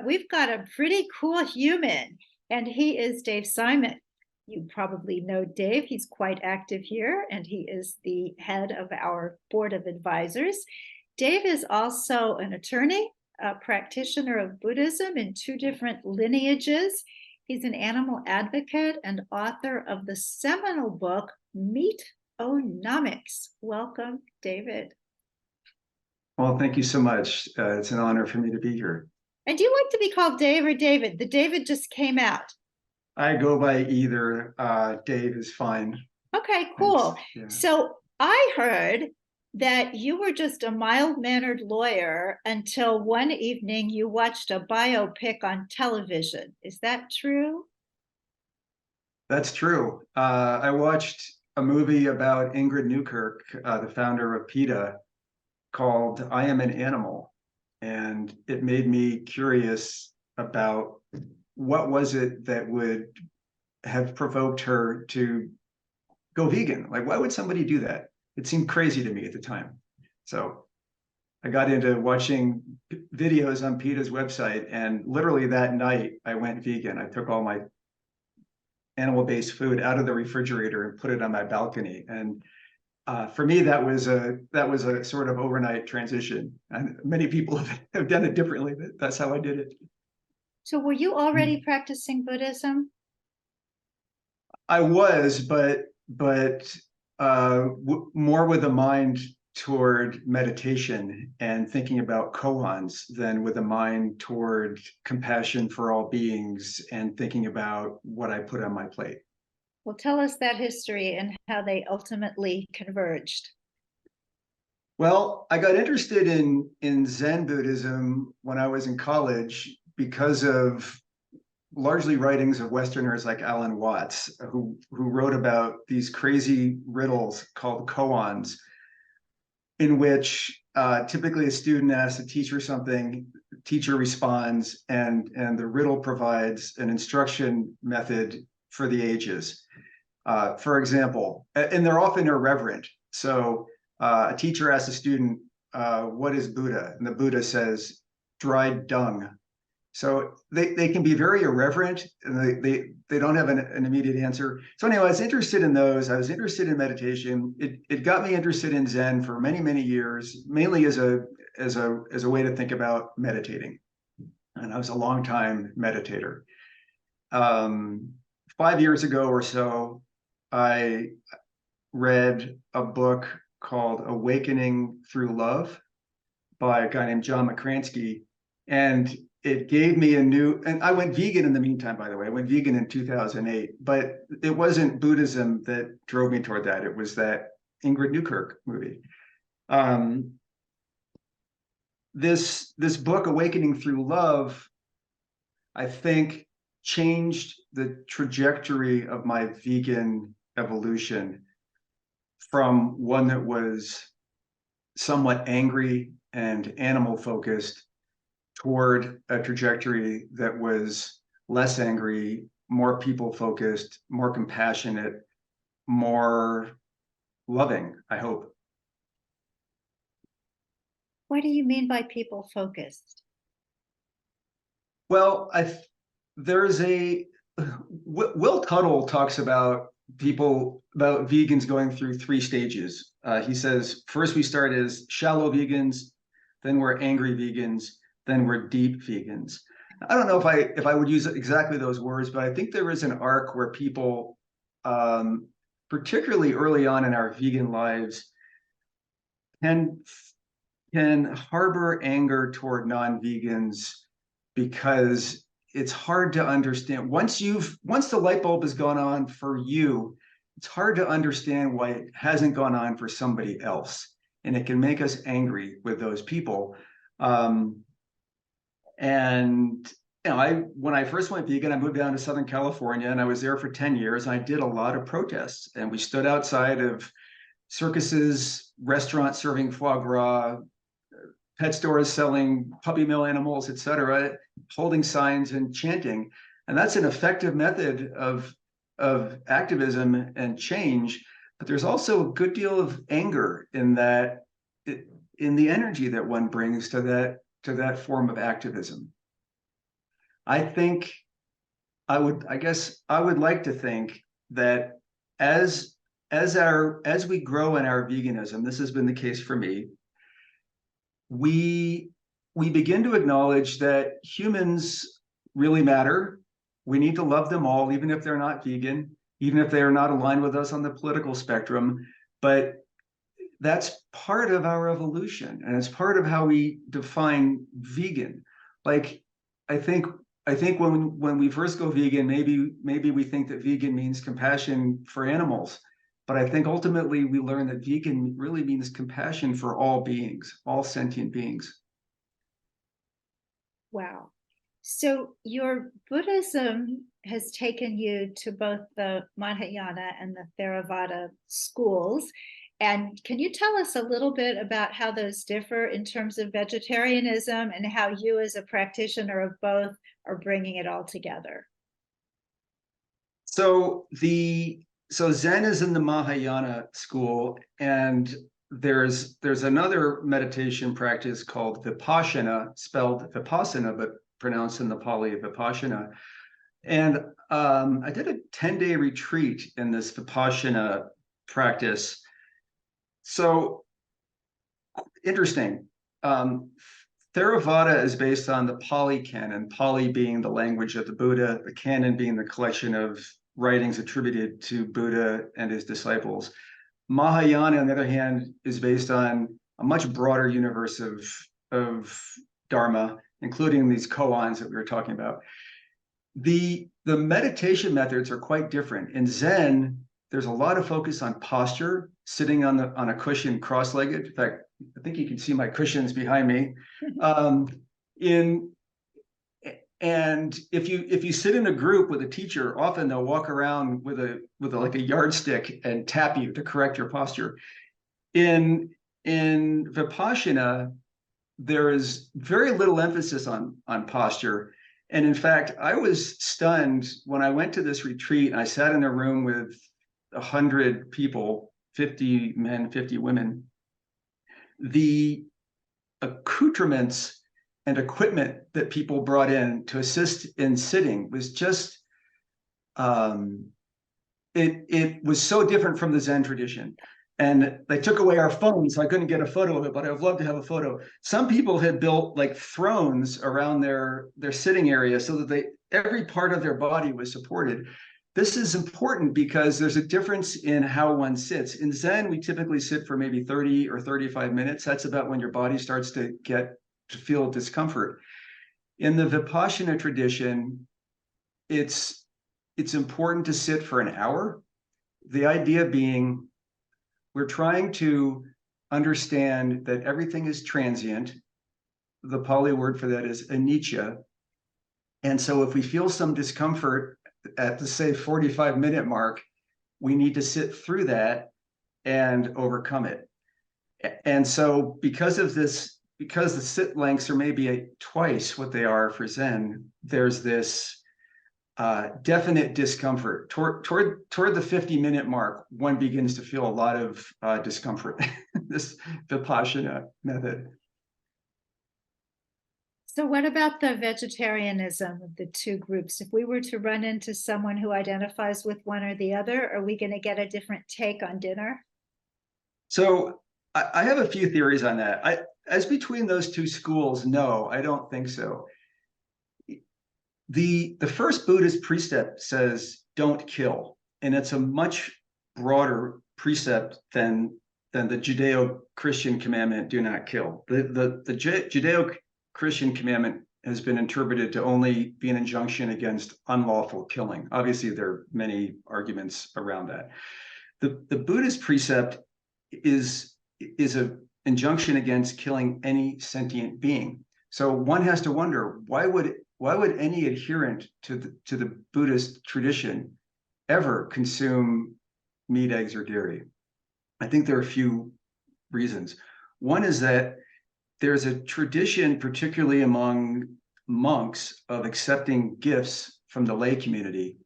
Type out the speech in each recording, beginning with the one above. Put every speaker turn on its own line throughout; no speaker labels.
We've got a pretty cool human, and he is Dave Simon. You probably know Dave. He's quite active here, and he is the head of our board of advisors. Dave is also an attorney, a practitioner of Buddhism in two different lineages. He's an animal advocate and author of the seminal book, Meat-O-nomics. Welcome, David.
Well, thank you so much. It's an honor for me to be here.
And do you like to be called Dave or David? The David just came out.
I go by either. Dave is fine.
Okay, cool.
Yeah.
So I heard that you were just a mild-mannered lawyer until one evening you watched a biopic on television. Is that true?
That's true. I watched a movie about Ingrid Newkirk, the founder of PETA, called I Am an Animal. And it made me curious about what was it that would have provoked her to go vegan. Like, why would somebody do that? It seemed crazy to me at the time. So I got into watching videos on PETA's website, and literally that night I went vegan. I took all my animal-based food out of the refrigerator and put it on my balcony. And for me, that was a sort of overnight transition. And many people have done it differently, but that's how I did it.
So were you already practicing Buddhism?
I was, but more with a mind toward meditation and thinking about koans than with a mind toward compassion for all beings and thinking about what I put on my plate.
Well, tell us that history and how they ultimately converged.
Well, I got interested in Zen Buddhism when I was in college because of largely writings of Westerners like Alan Watts, who wrote about these crazy riddles called koans, in which typically a student asks a teacher something, the teacher responds, and the riddle provides an instruction method for the ages. For example, and they're often irreverent. So a teacher asks a student, what is Buddha? And the Buddha says, dried dung. So they can be very irreverent, and they don't have an immediate answer. So anyway, I was interested in those. I was interested in meditation. It got me interested in Zen for many, many years, mainly as a way to think about meditating. And I was a long time meditator. 5 years ago or so, I read a book called Awakening Through Love by a guy named John McCransky. And it gave me and I went vegan in the meantime, by the way. I went vegan in 2008, but it wasn't Buddhism that drove me toward that. It was that Ingrid Newkirk movie. This book, Awakening Through Love, I think changed the trajectory of my vegan evolution from one that was somewhat angry and animal focused toward a trajectory that was less angry, more people focused, more compassionate, more loving, I hope.
What do you mean by people focused?
Well, there's Will Tuttle talks about vegans going through three stages. He says, first we start as shallow vegans, then we're angry vegans, then we're deep vegans. I don't know if I would use exactly those words, but I think there is an arc where people, particularly early on in our vegan lives, can harbor anger toward non-vegans because it's hard to understand. Once the light bulb has gone on for you, it's hard to understand why it hasn't gone on for somebody else, and it can make us angry with those people. And when I first went vegan, I moved down to Southern California, and I was there for 10 years. And I did a lot of protests, and we stood outside of circuses, restaurants serving foie gras, pet stores selling puppy mill animals, et cetera, holding signs and chanting. And that's an effective method of activism and change. But there's also a good deal of anger in the energy that one brings to that form of activism. I think I guess I would like to think that as as we grow in our veganism, this has been the case for me, we we begin to acknowledge that humans really matter. We need to love them all, even if they're not vegan, even if they are not aligned with us on the political spectrum. But that's part of our evolution, and it's part of how we define vegan. Like, I think I think when we first go vegan, maybe we think that vegan means compassion for animals, but I think ultimately we learn that vegan really means compassion for all beings, all sentient beings.
Wow. So your Buddhism has taken you to both the Mahayana and the Theravada schools. And can you tell us a little bit about how those differ in terms of vegetarianism and how you, as a practitioner of both, are bringing it all together?
So Zen is in the Mahayana school, and there's another meditation practice called Vipassana, spelled Vipassana, but pronounced in the Pali Vipassana. And I did a 10-day retreat in this Vipassana practice. So interesting. Theravada is based on the Pali Canon, Pali being the language of the Buddha, the Canon being the collection of writings attributed to Buddha and his disciples. Mahayana, on the other hand, is based on a much broader universe of Dharma, including these koans that we were talking about. The meditation methods are quite different. In Zen, there's a lot of focus on posture, sitting on a cushion cross-legged. In fact, I think you can see my cushions behind me. In and if you sit in a group with a teacher, often they'll walk around with like a yardstick and tap you to correct your posture. In Vipassana, there is very little emphasis on posture. And in fact, I was stunned when I went to this retreat. I sat in a room with 100 people, 50 men, 50 women. The accoutrements and equipment that people brought in to assist in sitting was just it was so different from the Zen tradition. And they took away our phones, so I couldn't get a photo of it, but I would love to have a photo. Some people had built like thrones around their sitting area so that every part of their body was supported. This is important because there's a difference in how one sits. In Zen, we typically sit for maybe 30 or 35 minutes. That's about when your body starts to feel discomfort. In the Vipassana tradition, it's important to sit for an hour. The idea being we're trying to understand that everything is transient. The Pali word for that is anicca. And so if we feel some discomfort at the, say, 45-minute mark, we need to sit through that and overcome it. And so because the sit lengths are maybe twice what they are for Zen, there's this definite discomfort. Toward the 50-minute mark, one begins to feel a lot of discomfort, this Vipassana method.
So what about the vegetarianism of the two groups? If we were to run into someone who identifies with one or the other, are we going to get a different take on dinner?
So I have a few theories on that. As between those two schools, no, I don't think so. The first Buddhist precept says don't kill, and it's a much broader precept than the Judeo-Christian commandment do not kill. The Judeo-Christian commandment has been interpreted to only be an injunction against unlawful killing. Obviously, there are many arguments around that. The Buddhist precept is an injunction against killing any sentient being. So one has to wonder, why would any adherent to the Buddhist tradition ever consume meat, eggs, or dairy? I think there are a few reasons. One is that there's a tradition, particularly among monks, of accepting gifts from the lay community.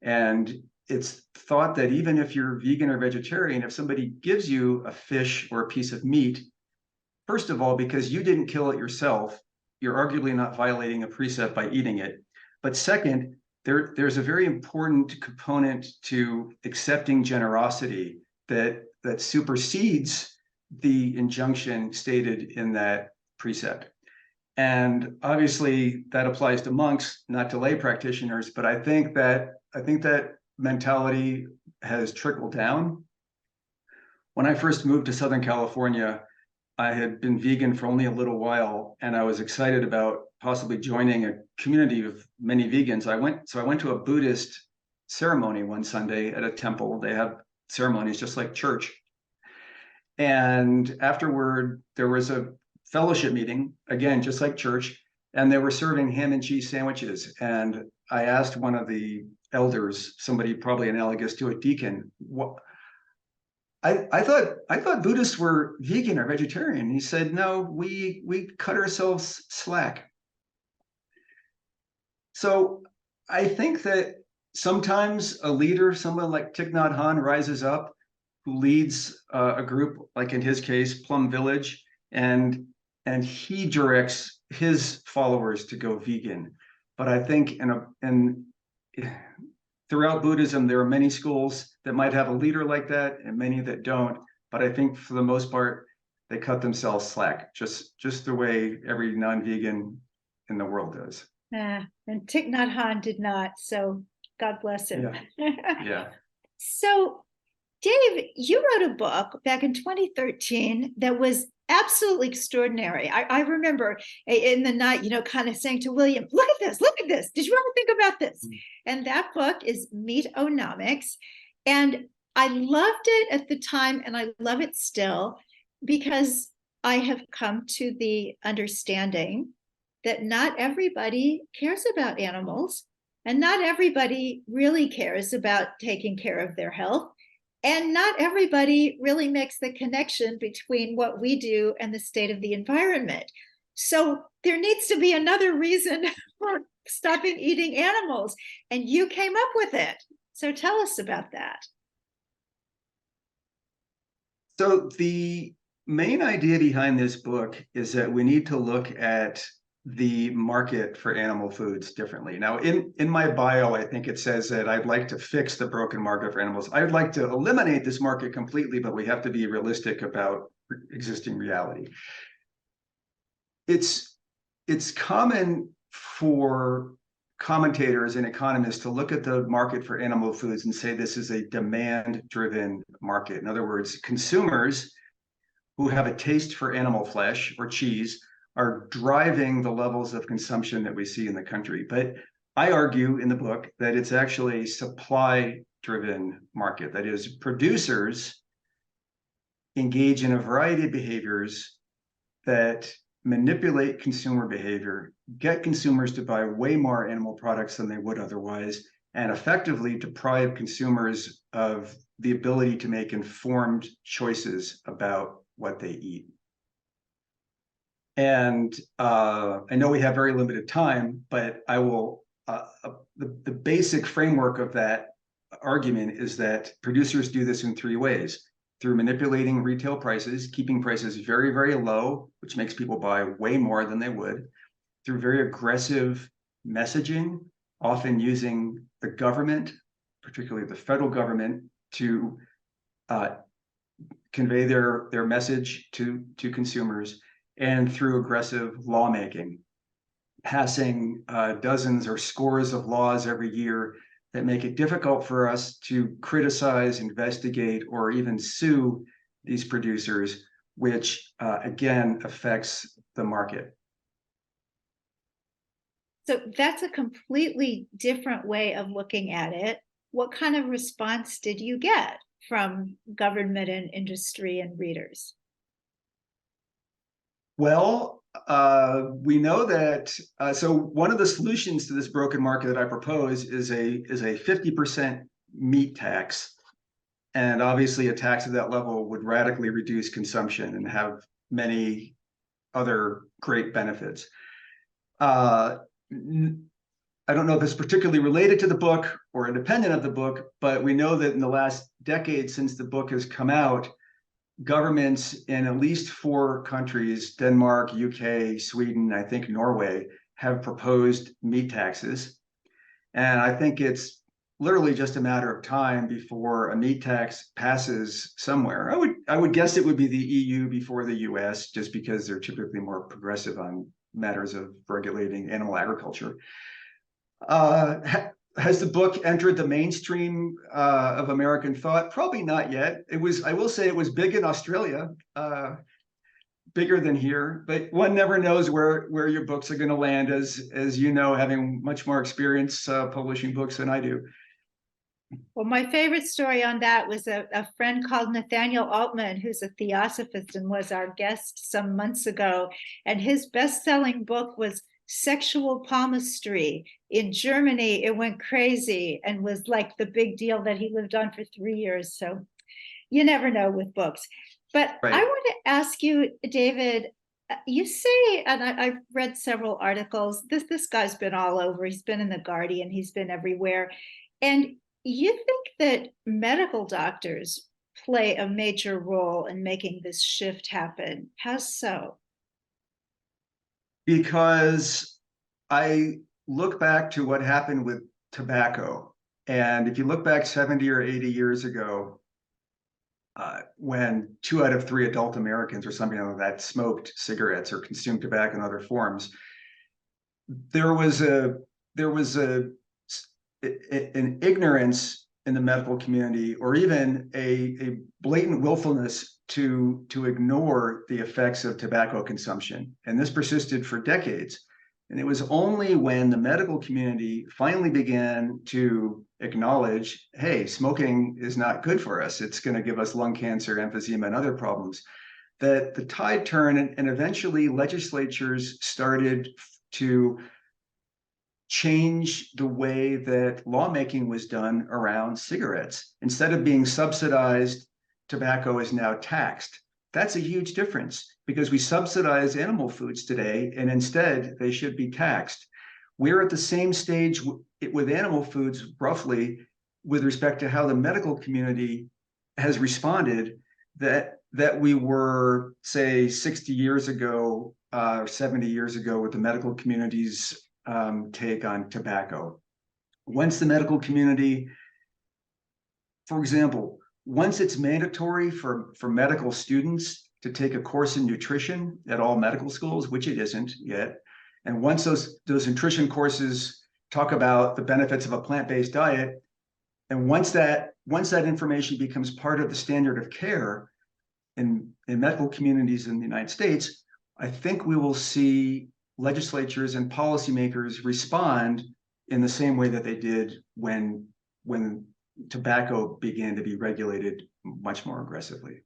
And it's thought that even if you're vegan or vegetarian, if somebody gives you a fish or a piece of meat, first of all, because you didn't kill it yourself, you're arguably not violating a precept by eating it. But second, there's a very important component to accepting generosity that supersedes the injunction stated in that precept. And obviously that applies to monks, not to lay practitioners, but I think that mentality has trickled down. When I first moved to Southern California, I had been vegan for only a little while, and I was excited about possibly joining a community of many vegans. I went to a Buddhist ceremony one Sunday at a temple. They have ceremonies just like church. And afterward, there was a fellowship meeting, again, just like church, and they were serving ham and cheese sandwiches. And I asked one of the elders, somebody probably analogous to a deacon, what, I thought Buddhists were vegan or vegetarian. He said, no, we cut ourselves slack. So I think that sometimes a leader, someone like Thich Nhat Hanh, rises up, who leads a group, like in his case, Plum Village, and he directs his followers to go vegan. But I think throughout Buddhism, there are many schools that might have a leader like that and many that don't. But I think for the most part, they cut themselves slack, just the way every non-vegan in the world does.
And Thich Nhat Hanh did not, so God bless him.
Yeah.
So, Dave, you wrote a book back in 2013 that was absolutely extraordinary. I remember in the night, kind of saying to William, look at this. Did you ever think about this? And that book is Meat-O-nomics. And I loved it at the time, and I love it still, because I have come to the understanding that not everybody cares about animals, and not everybody really cares about taking care of their health. And not everybody really makes the connection between what we do and the state of the environment. So there needs to be another reason for stopping eating animals. And you came up with it. So tell us about that.
So the main idea behind this book is that we need to look at the market for animal foods differently. Now, in my bio, I think it says that I'd like to fix the broken market for animals. I'd like to eliminate this market completely, but we have to be realistic about existing reality. It's common for commentators and economists to look at the market for animal foods and say this is a demand-driven market. In other words, consumers who have a taste for animal flesh or cheese are driving the levels of consumption that we see in the country. But I argue in the book that it's actually a supply-driven market. That is, producers engage in a variety of behaviors that manipulate consumer behavior, get consumers to buy way more animal products than they would otherwise, and effectively deprive consumers of the ability to make informed choices about what they eat. And I know we have very limited time, but I will, the basic framework of that argument is that producers do this in three ways: through manipulating retail prices, keeping prices very, very low, which makes people buy way more than they would; through very aggressive messaging, often using the government, particularly the federal government, to convey their message to consumers; and through aggressive lawmaking, passing dozens or scores of laws every year that make it difficult for us to criticize, investigate, or even sue these producers, which again affects the market.
So that's a completely different way of looking at it. What kind of response did you get from government and industry and readers?
Well, we know that, so one of the solutions to this broken market that I propose is a 50% meat tax. And obviously a tax at that level would radically reduce consumption and have many other great benefits. I don't know if it's particularly related to the book or independent of the book, but we know that in the last decade since the book has come out, governments in at least 4 countries, Denmark, UK, Sweden, I think Norway, have proposed meat taxes. And I think it's literally just a matter of time before a meat tax passes somewhere. I would guess it would be the EU before the US, just because they're typically more progressive on matters of regulating animal agriculture. Has the book entered the mainstream of American thought? Probably not yet. I will say it was big in Australia, bigger than here, but one never knows where your books are going to land, as you know, having much more experience publishing books than I do.
Well, my favorite story on that was a friend called Nathaniel Altman, who's a theosophist and was our guest some months ago. And his best-selling book was Sexual Palmistry. In Germany, it went crazy and was like the big deal that he lived on for 3 years. So you never know with books. But
Right.
I want to ask you, David, you say, and I've read several articles, this guy's been all over. He's been in The Guardian, he's been everywhere. And you think that medical doctors play a major role in making this shift happen. How so?
Because I look back to what happened with tobacco. And if you look back 70 or 80 years ago, when 2 out of 3 adult Americans or something like that smoked cigarettes or consumed tobacco in other forms, there was an ignorance in the medical community, or even a blatant willfulness to ignore the effects of tobacco consumption. And this persisted for decades. And it was only when the medical community finally began to acknowledge, hey, smoking is not good for us. It's going to give us lung cancer, emphysema, and other problems, that the tide turned, and eventually legislatures started to change the way that lawmaking was done around cigarettes. Instead of being subsidized, tobacco is now taxed. That's a huge difference, because we subsidize animal foods today, and instead they should be taxed. We're at the same stage with animal foods, roughly, with respect to how the medical community has responded, that we were, say, 60 years ago, 70 years ago, with the medical community's take on tobacco. Once the medical community, for example, once it's mandatory for medical students to take a course in nutrition at all medical schools, which it isn't yet, and once those nutrition courses talk about the benefits of a plant-based diet, and once that information becomes part of the standard of care in medical communities in the United States, I think we will see legislatures and policymakers respond in the same way that they did when tobacco began to be regulated much more aggressively.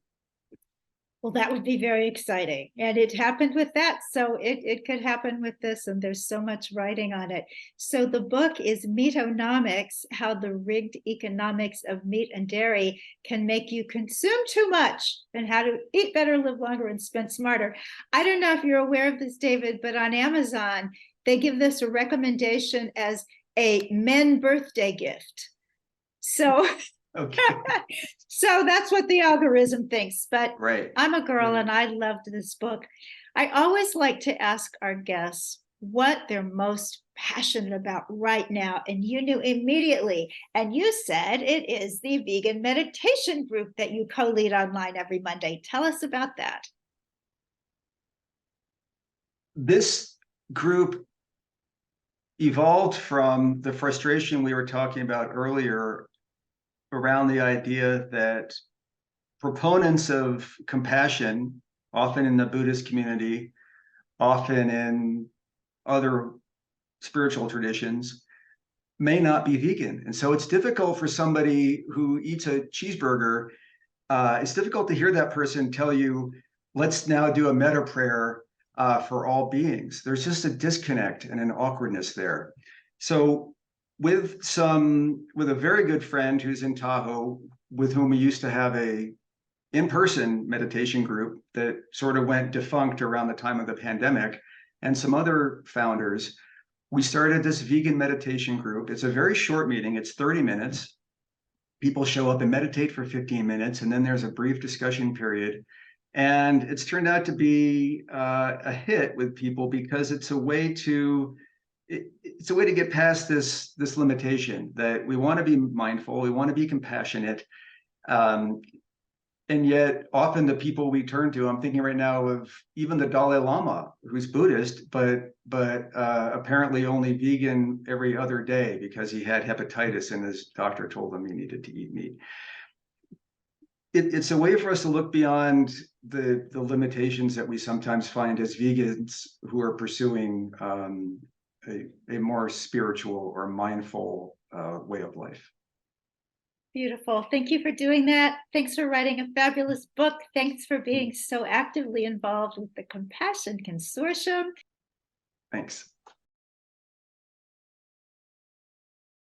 Well, that would be very exciting. And it happened with that. So it could happen with this. And there's so much writing on it. So the book is Meatonomics, How the Rigged Economics of Meat and Dairy Can Make You Consume Too Much, and How to Eat Better, Live Longer, and Spend Smarter. I don't know if you're aware of this, David, but on Amazon, they give this a recommendation as a men birthday gift. So
Okay.
so that's what the algorithm thinks. But
Right.
I'm a girl,
Right.
and I loved this book. I always like to ask our guests what they're most passionate about right now. And you knew immediately. And you said it is the vegan meditation group that you co-lead online every Monday. Tell us about that.
This group evolved from the frustration we were talking about earlier around the idea that proponents of compassion, often in the Buddhist community, often in other spiritual traditions, may not be vegan. And so it's difficult for somebody who eats a cheeseburger, it's difficult to hear that person tell you, let's now do a metta prayer for all beings. There's just a disconnect and an awkwardness there. So with a very good friend who's in Tahoe, with whom we used to have a in-person meditation group that sort of went defunct around the time of the pandemic, and some other founders, we started this vegan meditation group. It's a very short meeting. It's 30 minutes. People show up and meditate for 15 minutes, and then there's a brief discussion period. And it's turned out to be a hit with people, because it's a way to it's a way to get past this limitation that we want to be mindful, we want to be compassionate, and yet often the people we turn to, I'm thinking right now of even the Dalai Lama, who's Buddhist, but apparently only vegan every other day because he had hepatitis and his doctor told him he needed to eat meat. It's a way for us to look beyond the limitations that we sometimes find as vegans who are pursuing a more spiritual or mindful way of life.
Beautiful. Thank you for doing that. Thanks for writing a fabulous book. Thanks for being so actively involved with the Compassion Consortium.
Thanks.